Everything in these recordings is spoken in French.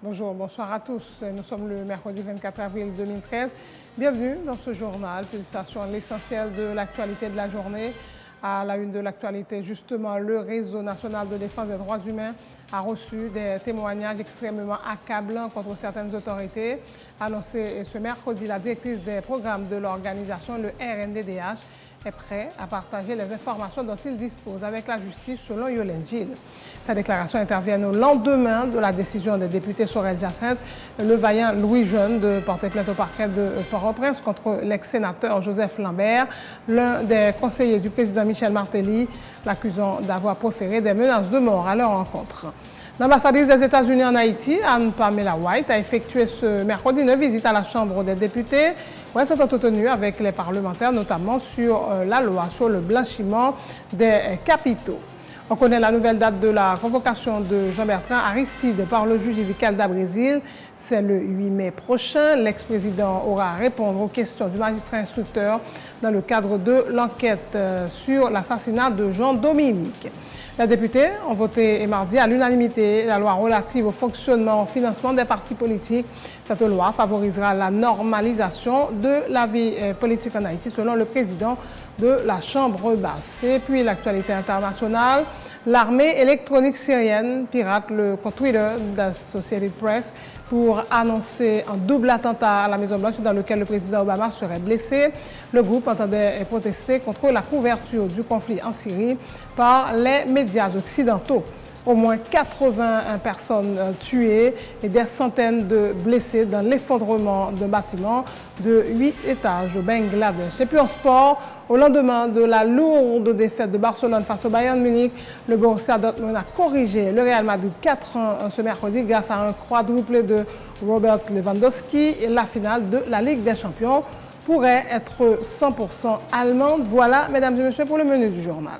Bonjour, bonsoir à tous. Nous sommes le mercredi 24 avril 2013. Bienvenue dans ce journal, pulsation l'essentiel de l'actualité de la journée. À la une de l'actualité, justement, le Réseau national de défense des droits humains a reçu des témoignages extrêmement accablants contre certaines autorités. Annoncé ce mercredi, la directrice des programmes de l'organisation, le RNDDH, est prêt à partager les informations dont il dispose avec la justice selon Yolène Gilles. Sa déclaration intervient au lendemain de la décision des députés Sorel-Jacinthe, le vaillant Louis Jeune de porter plainte au parquet de Port-au-Prince contre l'ex-sénateur Joseph Lambert, l'un des conseillers du président Michel Martelly, l'accusant d'avoir proféré des menaces de mort à leur encontre. L'ambassadrice des États-Unis en Haïti, Anne-Pamela White, a effectué ce mercredi une visite à la Chambre des députés où elle s'est entretenue avec les parlementaires, notamment sur la loi sur le blanchiment des capitaux. On connaît la nouvelle date de la convocation de Jean-Bertrand Aristide par le juge Vicalda Brésil. C'est le 8 mai prochain. L'ex-président aura à répondre aux questions du magistrat instructeur dans le cadre de l'enquête sur l'assassinat de Jean Dominique. Les députés ont voté mardi à l'unanimité la loi relative au fonctionnement et au financement des partis politiques. Cette loi favorisera la normalisation de la vie politique en Haïti selon le président de la Chambre basse. Et puis l'actualité internationale, l'armée électronique syrienne pirate le compte Twitter d'Associated Press pour annoncer un double attentat à la Maison-Blanche dans lequel le président Obama serait blessé. Le groupe entendait protester contre la couverture du conflit en Syrie par les médias occidentaux. Au moins 81 personnes tuées et des centaines de blessés dans l'effondrement d'un bâtiment de 8 étages au Bangladesh. Et puis en sport, au lendemain de la lourde défaite de Barcelone face au Bayern Munich, le Borussia Dortmund a corrigé le Real Madrid 4-1 ce mercredi grâce à un quadruplé de Robert Lewandowski. Et la finale de la Ligue des Champions pourrait être 100% allemande. Voilà, mesdames et messieurs, pour le menu du journal.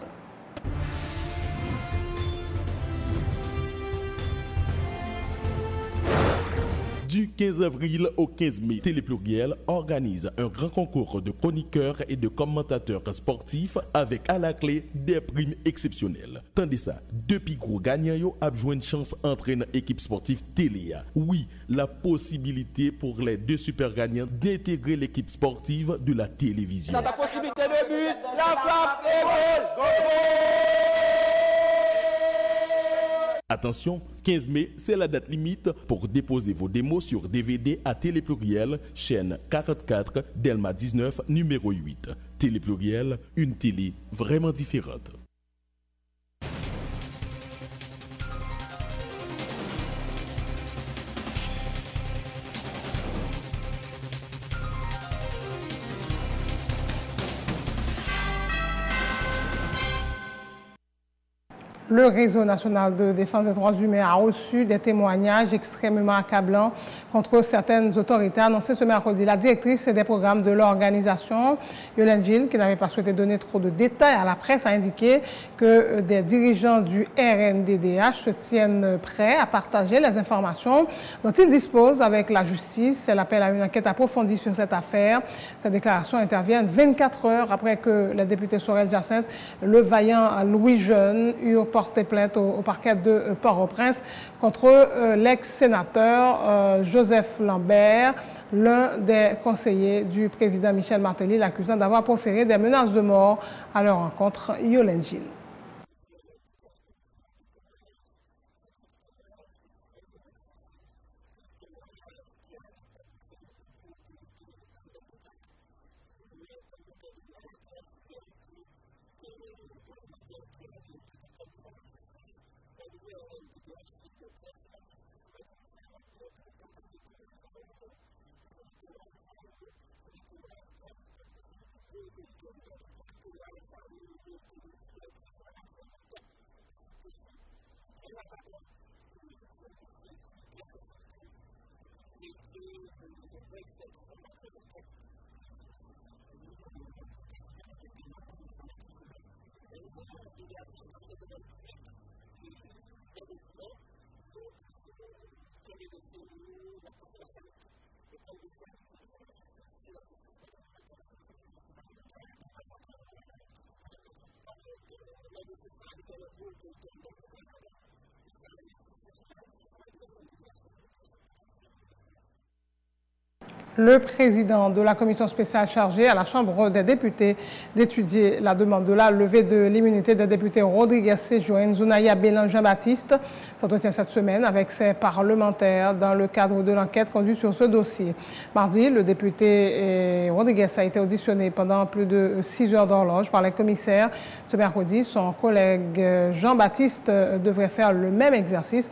Du 15 avril au 15 mai, Télépluriel organise un grand concours de chroniqueurs et de commentateurs sportifs avec à la clé des primes exceptionnelles. Tandis ça, depuis gros gagnants a joué une chance entraîner équipe sportive Téléa. Oui, la possibilité pour les deux super gagnants d'intégrer l'équipe sportive de la télévision. La possibilité de but, la frappe et goal. Attention, 15 mai, c'est la date limite pour déposer vos démos sur DVD à Télépluriel, chaîne 44, Delma 19, numéro 8. Télépluriel, une télé vraiment différente. Le Réseau national de défense des droits humains a reçu des témoignages extrêmement accablants contre certaines autorités annoncées ce mercredi. La directrice des programmes de l'organisation, Yolène Gilles, qui n'avait pas souhaité donner trop de détails à la presse, a indiqué que des dirigeants du RNDDH se tiennent prêts à partager les informations dont ils disposent avec la justice. Elle appelle à une enquête approfondie sur cette affaire. Cette déclaration intervient 24 heures après que les députés Sorel-Jacinthe, le vaillant Louis Jeune, eurent porté plainte au parquet de Port-au-Prince contre l'ex-sénateur Joseph Lambert, l'un des conseillers du président Michel Martelly, l'accusant d'avoir proféré des menaces de mort à leur encontre. Yolène Gilles. Le président de la commission spéciale chargée à la Chambre des députés d'étudier la demande de la levée de l'immunité des députés Rodriguez Séjour et Zunaya Bélan Jean-Baptiste s'entretient cette semaine avec ses parlementaires dans le cadre de l'enquête conduite sur ce dossier. Mardi, le député Rodriguez a été auditionné pendant plus de 6 heures d'horloge par les commissaires. Ce mercredi, son collègue Jean-Baptiste devrait faire le même exercice,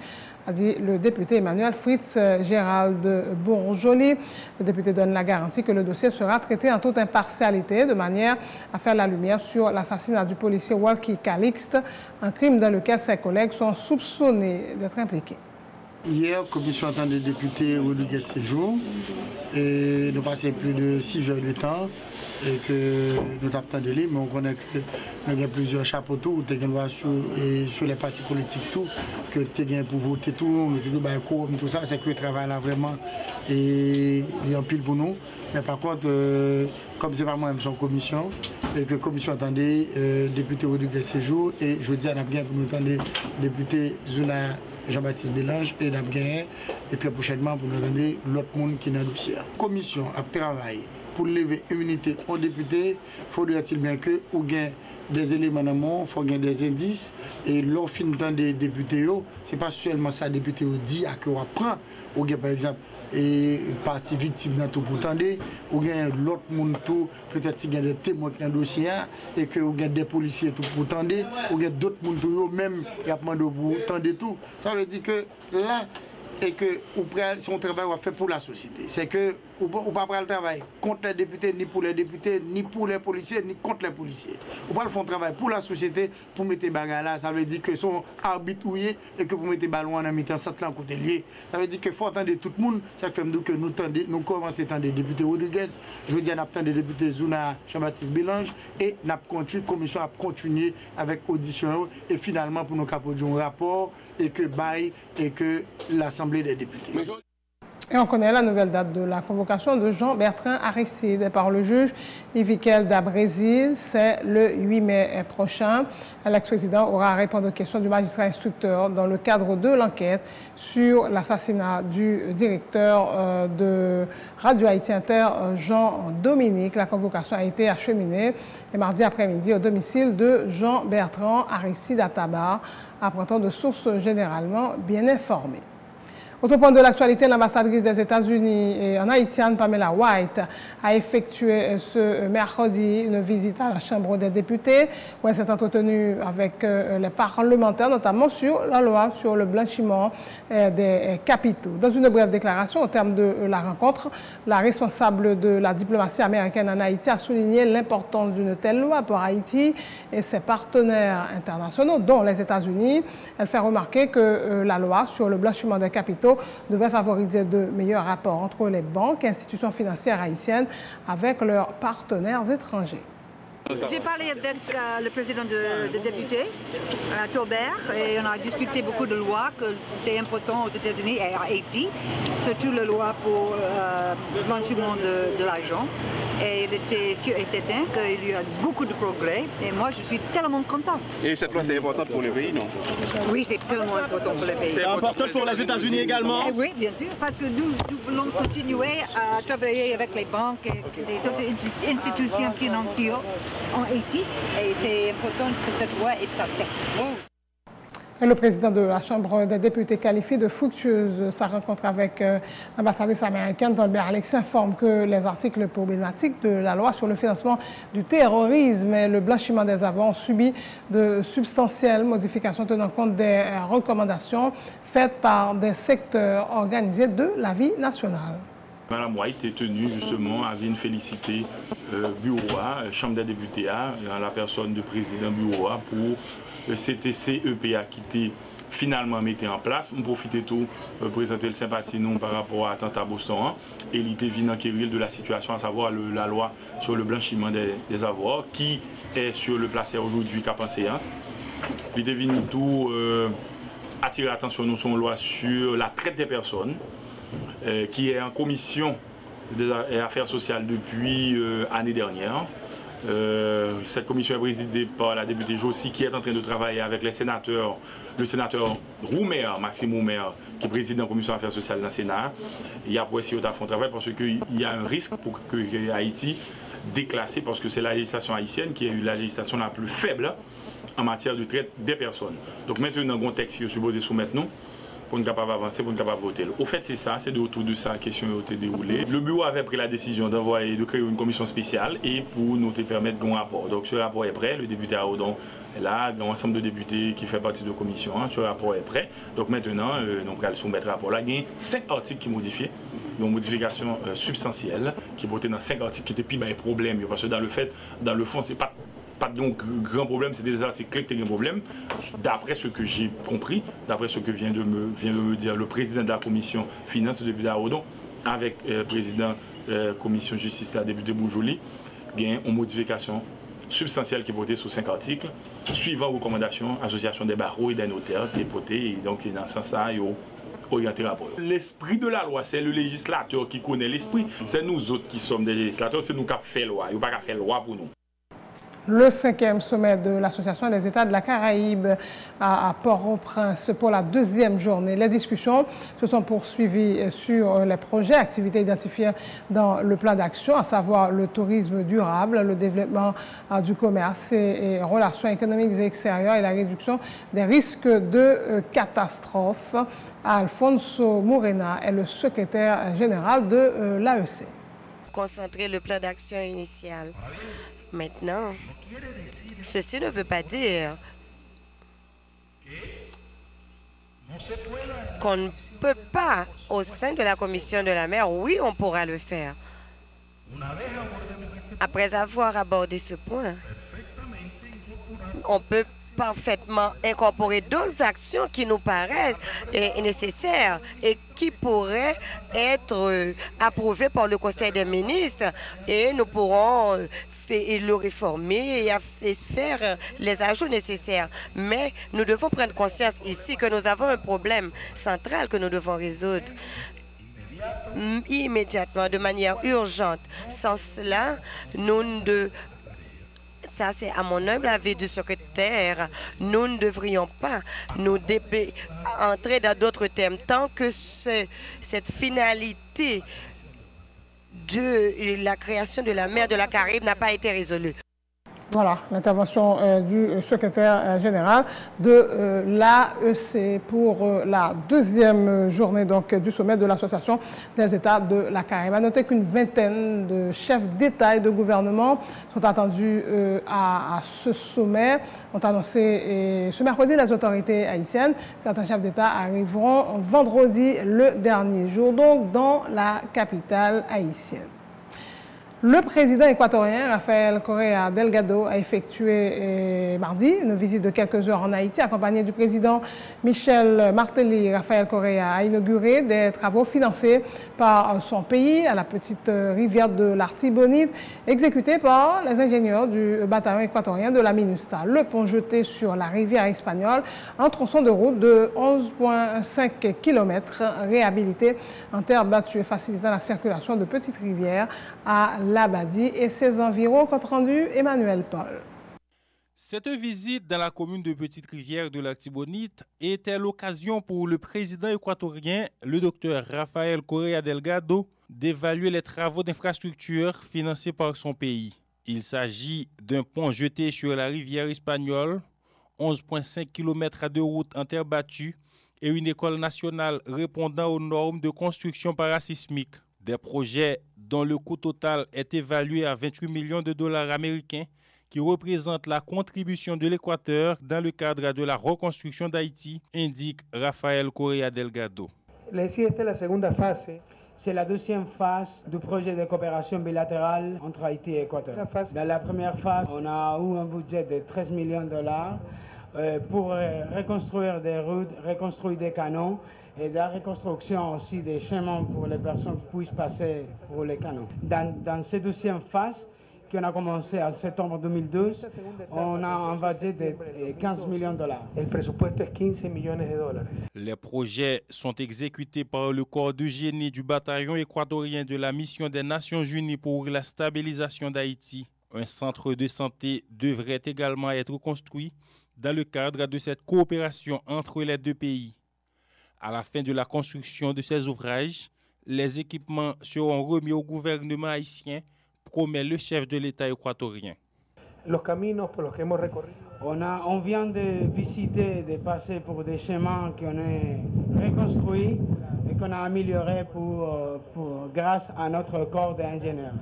a dit le député Emmanuel Fritz Gérald Bourjoli. Le député donne la garantie que le dossier sera traité en toute impartialité de manière à faire la lumière sur l'assassinat du policier Walkie Calixte, un crime dans lequel ses collègues sont soupçonnés d'être impliqués. Hier, la commission entend des députés Rodriguez Séjour et nous passons plus de 6 heures de temps et que nous avons de lui, mais on connaît que nous avons plusieurs chapeaux tout, sur les partis politiques tout, que tu as pour voter tout, tout ça, c'est que le travail là vraiment et il y a un pile pour nous. Mais par contre, comme c'est pas moi-même son commission, et que la commission attendait député Rodriguez Séjour et je dis à Nabguen pour nous attendre député Zuna Jean-Baptiste Bélange et Nabguen et très prochainement pour nous attendre l'autre monde qui est dans le dossier. La commission a travaillé pour lever l'immunité aux députés, faudrait-il bien que ou gain des éléments dans le monde, il faut gagner des indices et l'on finit dans des députés, ce n'est pas seulement ça député dit à que on apprend, ou gain par exemple et partie victime dans tout pour tendre, ou gain l'autre monde tout, peut-être qu'il y a des témoins dans le dossier et que ou gain des policiers tout pour tendre, ou gain d'autres monde tout même qui a demandé pour tendre tout. Ça veut dire que là et que son travail va faire pour la société. C'est que ou pas le travail contre les députés, ni pour les députés, ni pour les policiers, ni contre les policiers. Ou pas le font travail pour la société, pour mettre les bagages là. Ça veut dire que son arbitre et que pour mettre les ballons en mettant ça là côté lié. Ça veut dire que faut attendre tout le monde. Ça fait que nous commençons à attendre des députés Rodriguez. Je veux dire, nous attendons des députés Zuna Jean-Baptiste Bélange et nous continué, la commission a continué avec audition et finalement pour nous capoter un rapport et que l'Assemblée des députés. Et on connaît la nouvelle date de la convocation de Jean-Bertrand Aristide par le juge Ivikel d'Abrésil. C'est le 8 mai prochain. L'ex-président aura à répondre aux questions du magistrat instructeur dans le cadre de l'enquête sur l'assassinat du directeur de Radio Haïti Inter, Jean-Dominique. La convocation a été acheminée et mardi après-midi au domicile de Jean-Bertrand Aristide à Tabar, apportant de sources généralement bien informées. Autre point de l'actualité, l'ambassadrice des États-Unis en haïtienne, Pamela White, a effectué ce mercredi une visite à la Chambre des députés où elle s'est entretenue avec les parlementaires, notamment sur la loi sur le blanchiment des capitaux. Dans une brève déclaration au terme de la rencontre, la responsable de la diplomatie américaine en Haïti a souligné l'importance d'une telle loi pour Haïti et ses partenaires internationaux, dont les États-Unis. Elle fait remarquer que la loi sur le blanchiment des capitaux devrait favoriser de meilleurs rapports entre les banques et institutions financières haïtiennes avec leurs partenaires étrangers. J'ai parlé avec le président des députés, Taubert, et on a discuté beaucoup de lois que c'est important aux États-Unis et à Haïti, surtout la loi pour le blanchiment de l'argent. Et il était sûr et certain qu'il y a beaucoup de progrès et moi je suis tellement contente. Et cette loi c'est important pour le pays, non? Oui, c'est tellement important pour le pays. C'est important pour les États-Unis également? Oui, bien sûr, parce que nous voulons continuer à travailler avec les banques et les autres institutions financières en Haïti et c'est important que cette loi est passée. Et le président de la Chambre des députés qualifie de fructueuse sa rencontre avec l'ambassadrice américaine Tolbert Alex informe que les articles problématiques de la loi sur le financement du terrorisme et le blanchiment des avoirs ont subi de substantielles modifications tenant compte des recommandations faites par des secteurs organisés de la vie nationale. Madame White est tenue justement à venir féliciter Bureau A, Chambre des députés A, la personne du président Bureau A pour le CTC-EPA qui était finalement mis en place. On profite tout présenter le sympathie nous par rapport à l'attentat à Boston et il était venu enquérir de la situation, à savoir la loi sur le blanchiment des avoirs qui est sur le placé aujourd'hui cap en séance. Il était venu tout attirer l'attention nous sur une loi sur la traite des personnes. Qui est en commission des affaires sociales depuis l'année dernière. Cette commission est présidée par la députée Josie qui est en train de travailler avec les sénateurs, le sénateur Roumer, Maxime Roumer, qui préside la commission affaires sociales dans le Sénat. Il y a pour essayer de faire un travail parce qu'il y a un risque pour que Haïti déclassé parce que c'est la législation haïtienne qui est la législation la plus faible en matière de traite des personnes. Donc maintenant, un contexte qui est supposé soumettre nous pour nous capable avancer, pour nous capable voter. Au fait, c'est ça, c'est autour de ça la question a été déroulée. Le bureau avait pris la décision de créer une commission spéciale et pour nous permettre un rapport. Donc ce rapport est prêt, le député Aodon est là, il y a un ensemble de députés qui fait partie de la commission, ce rapport est prêt. Donc maintenant, nous allons soumettre le rapport là. Il y a 5 articles qui modifient, une modification substantielle qui est portée dans 5 articles qui étaient plus un problème. Parce que dans le fond, c'est pas de grand problème, c'est des articles qui ont un problème. D'après ce que j'ai compris, d'après ce que vient de me dire le président de la commission finance, le député Aodon, avec le président de la commission justice, la députée Boujoli, il y a une modification substantielle qui est votée sur 5 articles, suivant recommandations, association des barreaux et des notaires, qui est votée, et donc dans ce sens-là, l'esprit de la loi, c'est le législateur qui connaît l'esprit, c'est nous autres qui sommes des législateurs, c'est nous qui faisons loi, il n'y a pas qu'à faire loi pour nous. Le 5e sommet de l'Association des États de la Caraïbe à Port-au-Prince pour la 2e journée. Les discussions se sont poursuivies sur les projets, activités identifiées dans le plan d'action, à savoir le tourisme durable, le développement du commerce et relations économiques et extérieures et la réduction des risques de catastrophes. Alfonso Morena est le secrétaire général de l'AEC. Concentrer le plan d'action initial. Maintenant, ceci ne veut pas dire qu'on ne peut pas, au sein de la commission de la mer, oui, on pourra le faire. Après avoir abordé ce point, on peut parfaitement incorporer d'autres actions qui nous paraissent nécessaires et qui pourraient être approuvées par le Conseil des ministres et nous pourrons le réformer et faire les ajouts nécessaires. Mais nous devons prendre conscience ici que nous avons un problème central que nous devons résoudre immédiatement, de manière urgente. Sans cela, ça c'est à mon humble avis du secrétaire, nous ne devrions pas nous entrer dans d'autres thèmes tant que cette finalité de la création de la mer de la Caraïbe n'a pas été résolue. Voilà l'intervention du secrétaire général de l'AEC pour la 2e journée donc, du sommet de l'Association des États de la Caraïbe. À noter qu'une vingtaine de chefs d'État et de gouvernement sont attendus à ce sommet. Ont annoncé ce mercredi les autorités haïtiennes. Certains chefs d'État arriveront vendredi, le dernier jour, donc dans la capitale haïtienne. Le président équatorien Rafael Correa Delgado a effectué mardi une visite de quelques heures en Haïti, accompagné du président Michel Martelly. Rafael Correa a inauguré des travaux financés par son pays à la petite rivière de l'Artibonite, exécutés par les ingénieurs du bataillon équatorien de la MINUSTA. Le pont jeté sur la rivière espagnole, un tronçon de route de 11,5 km réhabilité en terre battue, facilitant la circulation de petites rivières à l'Abadie et ses environs, compte rendu Emmanuel Paul. Cette visite dans la commune de Petite-Rivière de l'Artibonite était l'occasion pour le président équatorien, le docteur Rafael Correa Delgado, d'évaluer les travaux d'infrastructure financés par son pays. Il s'agit d'un pont jeté sur la rivière espagnole, 11,5 km de route en terre battue et une école nationale répondant aux normes de construction parasismique. Des projets dont le coût total est évalué à 28 millions de dollars américains qui représentent la contribution de l'Équateur dans le cadre de la reconstruction d'Haïti, indique Rafael Correa Delgado. Esta es la segunda fase. C'est la deuxième phase du projet de coopération bilatérale entre Haïti et Équateur. Dans la première phase, on a eu un budget de 13 millions de dollars pour reconstruire des routes, reconstruire des canaux et de la reconstruction aussi des chemins pour les personnes qui puissent passer pour les canaux. Dans cette deuxième phase, qui a commencé en septembre 2012, on a un budget de 15 millions de dollars. Le presupuesto est 15 millions de dollars. Les projets sont exécutés par le corps de génie du bataillon équatorien de la mission des Nations Unies pour la stabilisation d'Haïti, Un centre de santé devrait également être construit dans le cadre de cette coopération entre les deux pays. À la fin de la construction de ces ouvrages, les équipements seront remis au gouvernement haïtien, promet le chef de l'État équatorien. On vient de visiter, de passer pour des chemins qu'on a reconstruits et qu'on a améliorés grâce à notre corps d'ingénieurs.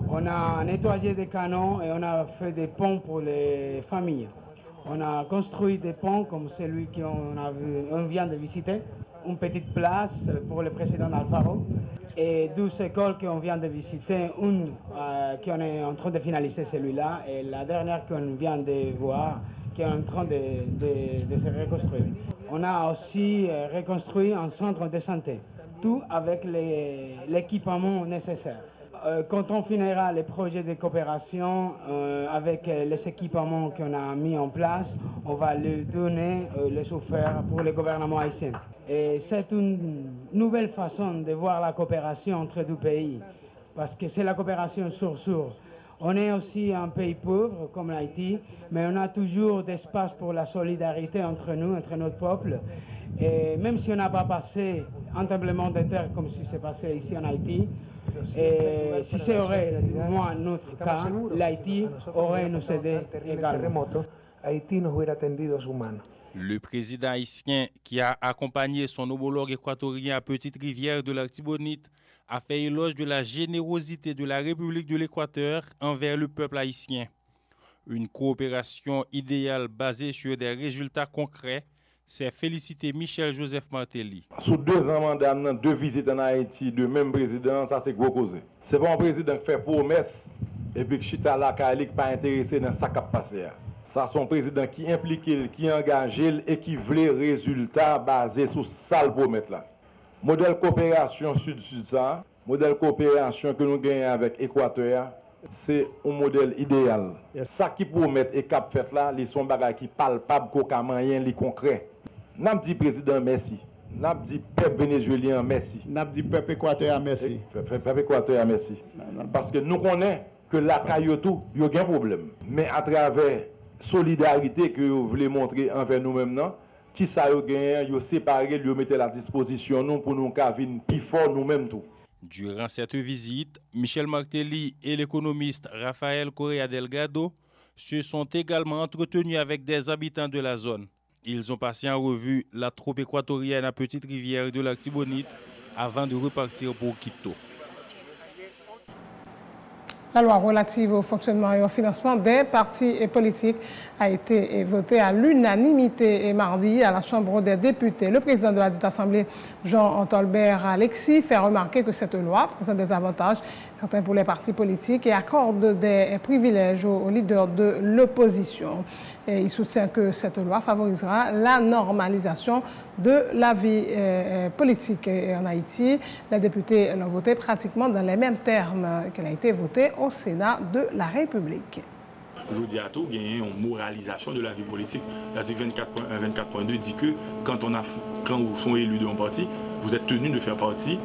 On a nettoyé des canaux et on a fait des ponts pour les familles. On a construit des ponts comme celui qu'on vient de visiter, une petite place pour le président Alfaro et 12 écoles qu'on vient de visiter, une qu'on est en train de finaliser celui-là et la dernière qu'on vient de voir qui est en train de se reconstruire. On a aussi reconstruit un centre de santé, tout avec l'équipement nécessaire. Quand on finira les projets de coopération avec les équipements qu'on a mis en place, on va les donner, les offrir pour le gouvernement haïtien. Et c'est une nouvelle façon de voir la coopération entre deux pays, parce que c'est la coopération sur. On est aussi un pays pauvre comme l'Haïti, mais on a toujours d'espace pour la solidarité entre nous, entre notre peuple. Et même si on n'a pas passé un tremblement de terre comme si c'est passé ici en Haïti, et si c'est moins notre cas, l'Haïti aurait nous aidé également. Le président haïtien qui a accompagné son homologue équatorien à Petite-Rivière de l'Artibonite a fait éloge de la générosité de la République de l'Équateur envers le peuple haïtien. Une coopération idéale basée sur des résultats concrets, c'est félicité Michel Joseph Martelly. Sous 2 ans mandat, 2 visites en Haïti, de même président, ça c'est gros cause. C'est pas un président qui fait promesse et puis que chita la Kalik pas intéressé dans ça qui a passé. Ça c'est un président qui impliqué, qui engagé et qui voulait résultats basés sur ça le promettre là. Modèle coopération sud-sud ça, modèle coopération que nous gagnons avec Équateur, c'est un modèle idéal. Ça qui promet et cap fait là, les sont bagages qui palpable qu'aucun moyen li concret. N'a dit président merci. N'a dit peuple vénézuélien merci. N'a dit peuple équatorien merci. Peuple équatorien merci. Parce que nous connaissons que la caillotou, il y a un problème. Mais à travers solidarité que vous voulez montrer envers nous-mêmes, non? Si ça yo gagne, yo séparé, yo mettez à la disposition nous pour nous venir plus fort nous-mêmes tout. Durant cette visite, Michel Martelly et l'économiste Rafael Correa Delgado se sont également entretenus avec des habitants de la zone. Ils ont passé en revue la troupe équatorienne à Petite-Rivière de l'Artibonite avant de repartir pour Quito. La loi relative au fonctionnement et au financement des partis politiques a été votée à l'unanimité mardi à la Chambre des députés. Le président de la dite Assemblée, Jean Tolbert Alexis, fait remarquer que cette loi présente des avantages, certains pour les partis politiques, et accorde des privilèges aux leaders de l'opposition. Il soutient que cette loi favorisera la normalisation de la vie politique en Haïti. Les députés l'ont voté pratiquement dans les mêmes termes qu'elle a été votée au Sénat de la République. Je dis à tout, il y a une moralisation de la vie politique. L'article 24.2 dit que quand vous sont élus d'un parti, vous êtes tenu de faire partie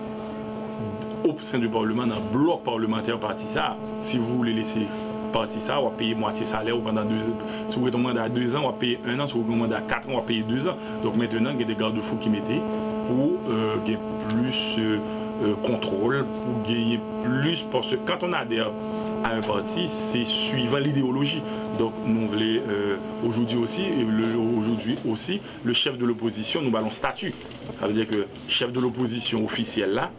au sein du Parlement, dans le bloc parlementaire parti ça. Si vous voulez laisser parti ça, on va payer moitié salaire pendant 2 ans. Si vous avez un mandat 2 ans, on va payer 1 an. Si vous avez un mandat 4 ans, on va payer 2 ans. Donc maintenant, il y a des garde-fous qui mettaient pour gagner plus contrôle, pour gagner plus. Parce que quand on adhère à un parti, c'est suivant l'idéologie. Donc nous voulons aujourd'hui aussi, le chef de l'opposition, nous allons statut. Ça veut dire que le chef de l'opposition officiel là,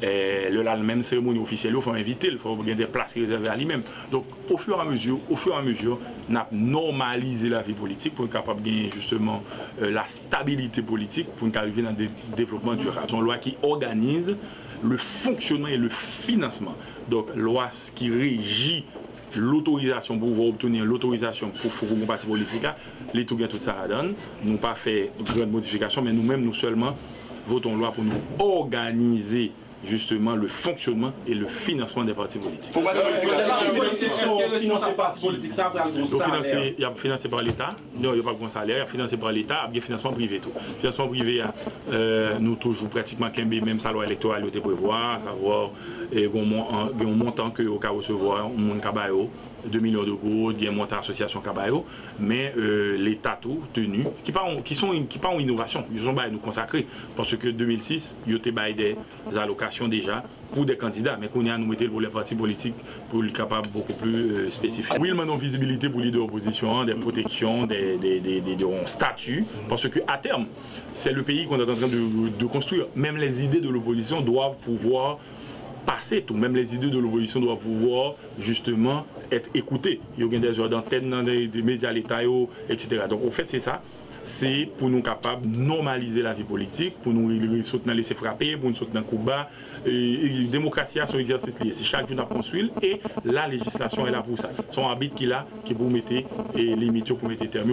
la même cérémonie officielle, il faut inviter, il faut gagner des places réservées à lui-même. Donc au fur et à mesure, on a normalisé la vie politique pour être capable de gagner justement la stabilité politique pour arriver dans des développements durables. C'est une loi qui organise le fonctionnement et le financement. Donc loi qui régit l'autorisation pour pouvoir obtenir l'autorisation pour faire un parti politique, les tout ça la donne. Nous n'avons pas fait de grandes modifications, mais nous-mêmes, nous seulement votons loi pour nous organiser justement le fonctionnement et le financement des partis politiques. Les partis politiques sont financés par partis politiques, ça va il y a financé par l'État, non, il n'y a pas de salaire, il y a financé par l'État, il y a financement privé tout. Financement privé, nous toujours pratiquement qu'un même sa loi électorale était prévoir, savoir un montant que au cas recevoir, un monde cabayo 2 millions d'euros, il y a monté l'association Cabayo, mais l'État tout tenu, qui sont en innovation, ils sont nous consacrés, parce que 2006, ils ont des allocations déjà pour des candidats, mais qu'on a nous mettre pour les partis politiques pour les capables beaucoup plus spécifiques. Oui, ils ont une visibilité pour les leaders d'opposition, des protections, des statuts, parce qu'à terme, c'est le pays qu'on est en train de construire. Même les idées de l'opposition doivent pouvoir passer tout. Même les idées de l'opposition doivent pouvoir justement être écoutées. Il y a des heures d'antenne dans des médias l'État, etc. Donc en fait c'est ça. C'est pour nous capables de normaliser la vie politique, pour nous soutenir laisser frapper, pour nous soutenir coup bas. La démocratie, c'est un exercice lié. C'est chaque jour qu'on construit et la législation est là pour ça. Son habit qu'il a, qui vous mettez et limiter pour mettre terme.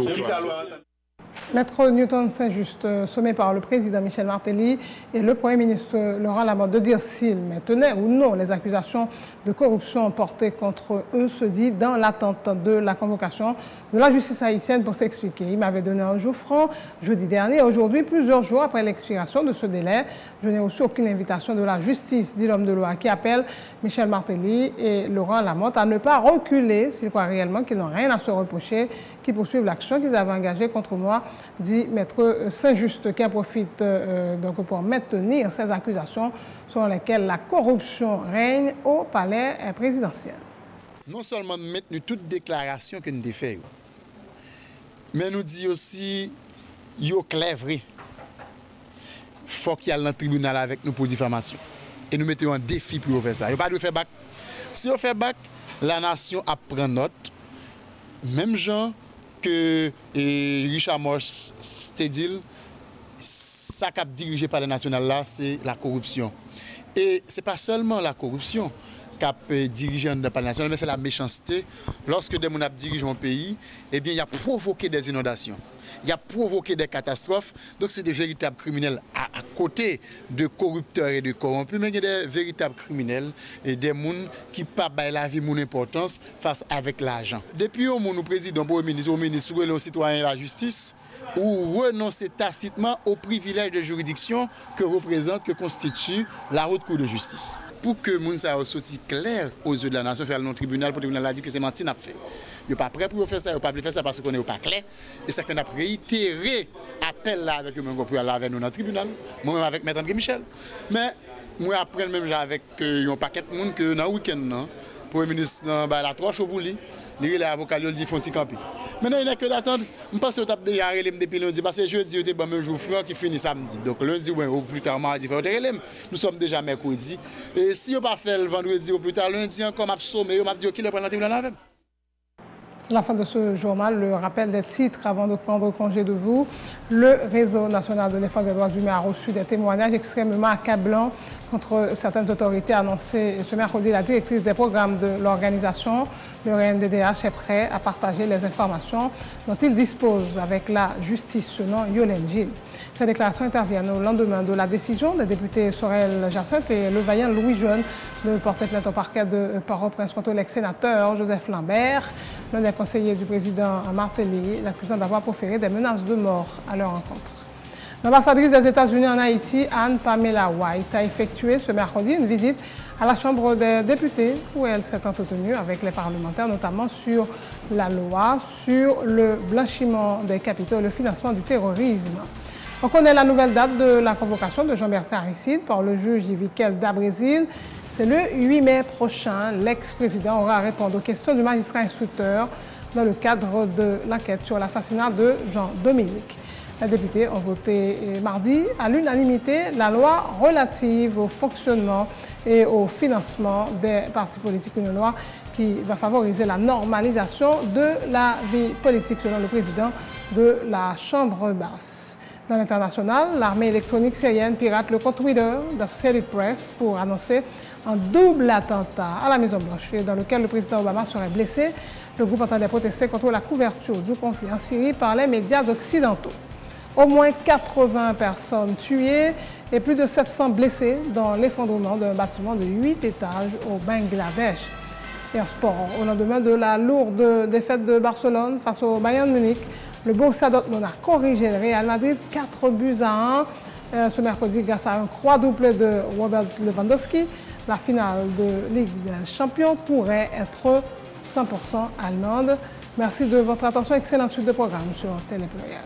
Maître Newton Saint-Just, sommé par le président Michel Martelly et le Premier ministre Laurent Lamothe de dire s'il maintenait ou non les accusations de corruption portées contre eux se dit dans l'attente de la convocation de la justice haïtienne pour s'expliquer. Il m'avait donné un jour franc jeudi dernier. Aujourd'hui, plusieurs jours après l'expiration de ce délai, je n'ai reçu aucune invitation de la justice, dit l'homme de loi, qui appelle Michel Martelly et Laurent Lamothe à ne pas reculer s'ils croient réellement qu'ils n'ont rien à se reprocher, qui poursuivent l'action qu'ils avaient engagée contre moi, dit Maître Saint-Just, qui en profite donc pour maintenir ces accusations selon lesquelles la corruption règne au palais présidentiel. Non seulement maintenir toute déclaration que nous avons faite, mais nous dit aussi yo clair vrai. Faut qu'il y ait dans le tribunal avec nous pour diffamation. Et nous mettons un défi pour faire ça. Il n'y a pas de faire bac. Si on fait bac, la nation apprend note. Même gens que Richard Morse t'a dit, ça qui a dirigé par le national là, c'est la corruption. Et ce n'est pas seulement la corruption qui a dirigé le palais national, mais c'est la méchanceté. Lorsque des gens dirigent un pays, eh bien, il a provoqué des inondations. Il a provoqué des catastrophes. Donc, c'est des véritables criminels à côté de corrupteurs et de corrompus, mais il y a des véritables criminels et des gens qui ne pas la vie mon importance face avec l'argent. Depuis au nous président, au ministre, aux citoyens et la justice, ou renoncer tacitement au privilège de juridiction que constitue la haute cour de justice. Pour que moun sa sorti clair aux yeux de la nation, faire le tribunal, pour le tribunal a dit que c'est menti n'a fait. Ils ne sont pas prêts pour faire ça, ils ne sont pas faire ça parce qu'on n'est pas clair. Et c'est qu'on a réitéré appel là avec eux pour aller avec nous dans le tribunal, moi-même avec Maître André Michel. Mais moi après même avec un paquet de monde que dans le week-end, pour le ministre la 3 chauds pour lui. Les avocats lui dit font petit camper. Maintenant il n'y a que d'attendre. Je pense que tu as déjà relé depuis lundi parce que jeudi était bon même jour franc qui finit samedi. Donc lundi ou plus tard mardi nous sommes déjà mercredi et si on pas fait le vendredi ou plus tard lundi encore m'a sommé m'a dit qu'il le prend la tribunal avec. C'est la fin de ce journal. Le rappel des titres avant de prendre congé de vous. Le Réseau national de défense des droits humains a reçu des témoignages extrêmement accablants contre certaines autorités annoncées ce mercredi. La directrice des programmes de l'organisation, le RNDDH, est prêt à partager les informations dont il dispose avec la justice, selon Yolène Gilles. Ces déclarations interviennent au lendemain de la décision des députés Sorel Jacinthe et le vaillant Louis Jeune de porter plainte au parquet de Port-au-Prince contre l'ex-sénateur Joseph Lambert, l'un des conseillers du président Martelly, l'accusant d'avoir proféré des menaces de mort à leur encontre. L'ambassadrice des États-Unis en Haïti, Anne Pamela White, a effectué ce mercredi une visite à la Chambre des députés où elle s'est entretenue avec les parlementaires, notamment sur la loi, sur le blanchiment des capitaux et le financement du terrorisme. On connaît la nouvelle date de la convocation de Jean-Bertrand Aristide par le juge Yvikel Dabrésil. C'est le 8 mai prochain. L'ex-président aura à répondre aux questions du magistrat instructeur dans le cadre de l'enquête sur l'assassinat de Jean-Dominique. Les députés ont voté mardi à l'unanimité la loi relative au fonctionnement et au financement des partis politiques. Une loi qui va favoriser la normalisation de la vie politique selon le président de la Chambre basse. Dans l'international, l'armée électronique syrienne pirate le compte Twitter d'Associated Press pour annoncer un double attentat à la Maison-Blanche dans lequel le président Obama serait blessé. Le groupe entendait protester contre la couverture du conflit en Syrie par les médias occidentaux. Au moins 80 personnes tuées et plus de 700 blessés dans l'effondrement d'un bâtiment de 8 étages au Bangladesh. Et en sport, au lendemain de la lourde défaite de Barcelone face au Bayern Munich, le Borussia Dortmund a corrigé le Real Madrid 4-1 ce mercredi grâce à un quadruplé de Robert Lewandowski. La finale de Ligue des Champions pourrait être 100% allemande. Merci de votre attention. Excellente suite de programme sur Télé Pluriel.